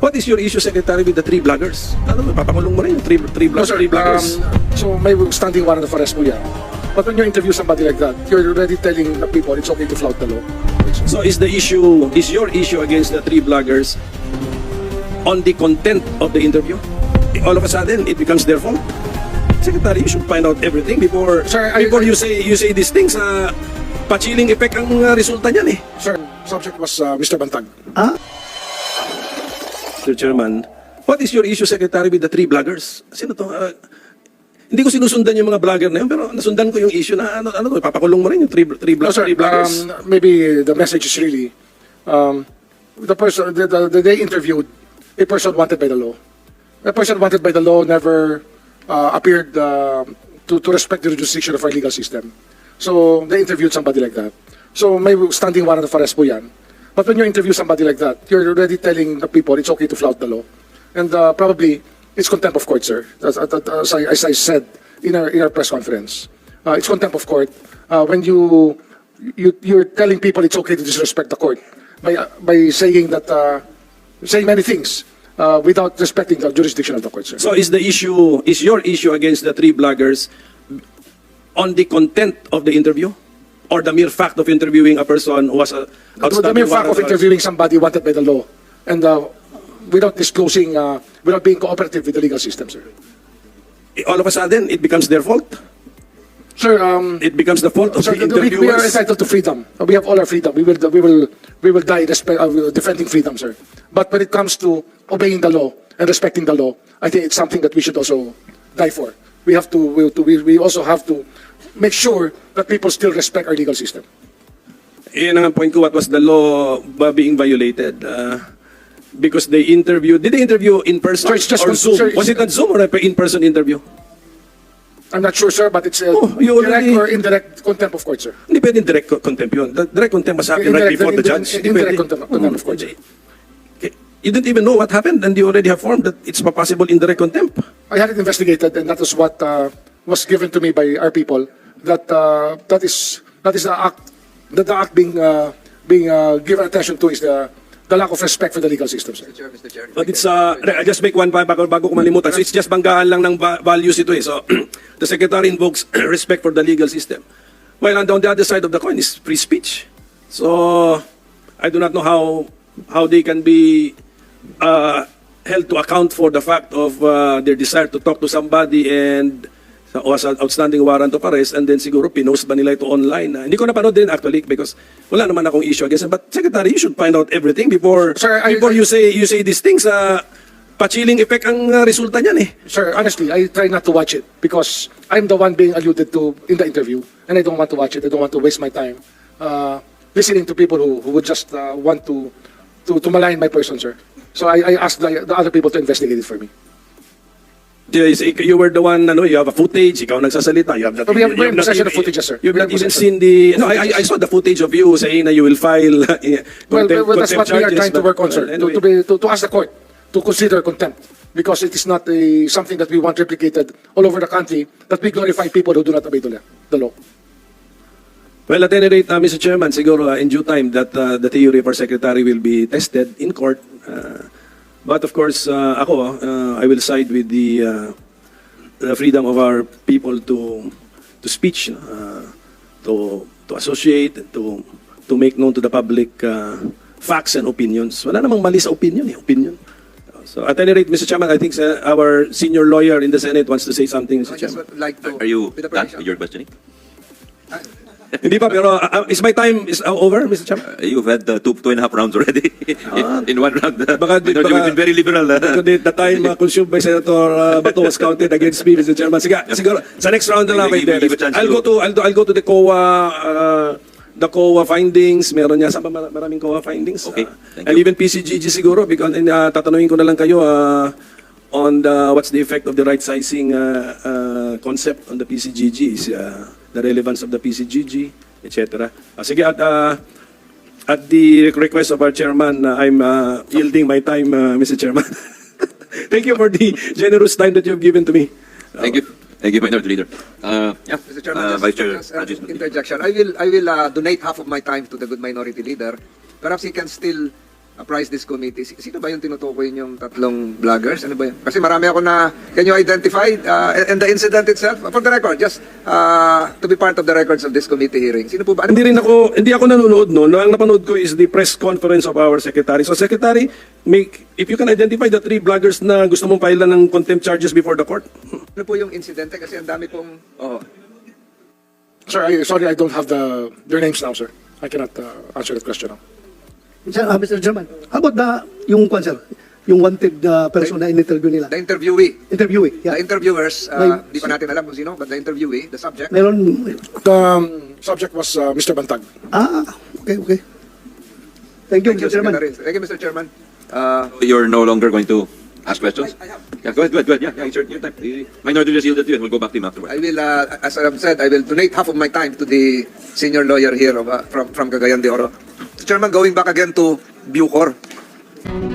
What is your issue, Secretary, with the three vloggers? Ano, papakulong mo rin yung three vloggers? So may standing warrant of arrest po yan. But when you interview somebody like that, you're already telling the people it's okay to flout the law. So is your issue against the three vloggers on the content of the interview? All of a sudden, it becomes their fault? Secretary, you should find out everything before you say these things. Pa-chilling effect ang resulta niyan eh. Sir, subject was Mr. Bantag. Mr. Chairman, what is your issue, Secretary, with the three vloggers? Sino to? Hindi ko sinusundan yung mga vlogger na yun, pero nasundan ko yung issue na papakulong mo rin yung three vloggers. Maybe the message is really the person that they interviewed, a person wanted by the law. A person wanted by the law never appeared to respect the jurisdiction of our legal system. So they interviewed somebody like that. So may standing warrant of arrest po yan. But when you interview somebody like that, you're already telling the people it's okay to flout the law. And probably it's contempt of court, sir. As I said in our press conference. It's contempt of court when you're telling people it's okay to disrespect the court by saying that saying many things without respecting the jurisdiction of the court, sir. So is your issue against the three vloggers on the content of the interview? Or the mere fact of interviewing a person who was the mere fact of interviewing somebody wanted by the law and without disclosing, without being cooperative with the legal system, sir. All of a sudden, it becomes their fault? Sir, it becomes the fault of sir, the interviewers? we are entitled to freedom. We have all our freedom. We will die defending freedom, sir. But when it comes to obeying the law and respecting the law, I think it's something that we should also die for. We also have to make sure that people still respect our legal system. Yan ang point ko, what was the law being violated? Because did they interview in person or Zoom? Sir, was it on Zoom or an in-person interview? I'm not sure, sir, but it's direct or indirect contempt of court, sir. Hindi pwedeng direct contempt yun. Direct contempt was happened right before the judge. Indirect contempt of court, sir. You didn't even know what happened and you already have formed that it's a possible indirect contempt. I had it investigated and that was what was given to me by our people. That is the act being given attention to is the lack of respect for the legal system, sir. Mr. Chair. But it's I just make one bago ko malimutan. So it's just banggaan lang ng values ito eh. So the Secretary invokes respect for the legal system. While on the other side of the coin is free speech. So I do not know how they can be held to account for the fact of their desire to talk to somebody and was an outstanding warrant of arrest and then siguro pinost ba nila ito online. Hindi ko napanood din actually because wala naman akong issue against it. But Secretary, you should find out everything before you say these things. Pa-chilling effect ang resulta niyan eh. Sir, honestly, I try not to watch it because I'm the one being alluded to in the interview and I don't want to watch it. I don't want to waste my time listening to people who would just want to malign my person, sir. So I asked the other people to investigate it for me. You were the one, you have a footage, ikaw nagsasalita. You have not, we have possession of footage, sir. You've not even seen the... No, I saw the footage of you saying that you will file well, that's what we are trying to work on, sir. Anyway. To ask the court to consider contempt. Because it is not something that we want replicated all over the country, that we glorify people who do not obey the law. Well, at any rate, Mr. Chairman, siguro in due time that the theory of our Secretary will be tested in court. But of course, I will side with the freedom of our people to speech, to associate, to make known to the public facts and opinions. Wala namang mali sa opinion. So at any rate, Mr. Chairman, I think our senior lawyer in the Senate wants to say something, Mr. Chairman. Are you done with your questioning? Hindi pa, pero is my time over, Mr. Chairman? You've had 2.5 rounds already in one round. You've been very liberal. The time consumed by Senator Bato was counted against me, Mr. Chairman. Siguro, sa next round na lang kayo. I'll go to the COA findings. Meron niya sa maraming COA findings. Okay. And even PCGG siguro, because tatanungin ko na lang kayo on what's the effect of the right sizing concept on the PCGG, is the relevance of the PCGG, etc. Sige, at the request of our chairman, I'm yielding my time, Mr. Chairman. Thank you for the generous time that you have given to me. Thank you. Thank you, Minority Leader. Mr. Chairman, Vice Chair, just interjection. I will donate half of my time to the good Minority Leader. Perhaps he can still apprise this committee. Sino ba yung tinutukoy yung tatlong vloggers? Ano ba yun? Kasi marami ako na, can you identify and the incident itself? For the record, just to be part of the records of this committee hearing. Sino po ba? Ano Hindi ako nanonood no. Ang napanood ko is the press conference of our secretary. So secretary, if you can identify the 3 bloggers na gusto mong pailan ng contempt charges before the court. Ano po yung insidente? Kasi ang dami pong... Sir, sorry, I don't have their names now, sir. I cannot answer that question now. Sir, Mr. Chairman, how about yung kwan, sir? Yung wanted person na in-interview nila? The interviewee. Interviewee, yeah. The interviewers, May- di pa natin alam kung sino, but the interviewee, the subject. Meron, The subject was Mr. Bantag. okay. Thank you, Mr. Chairman. Secretary. Thank you, Mr. Chairman. You're no longer going to ask questions? Yeah, go ahead. Yeah, insert your time. The minority just yielded to you and we'll go back to him afterwards. I will, as I've said, I will donate half of my time to the senior lawyer here from Cagayan de Oro. Mr. Chairman, going back again to Bucor.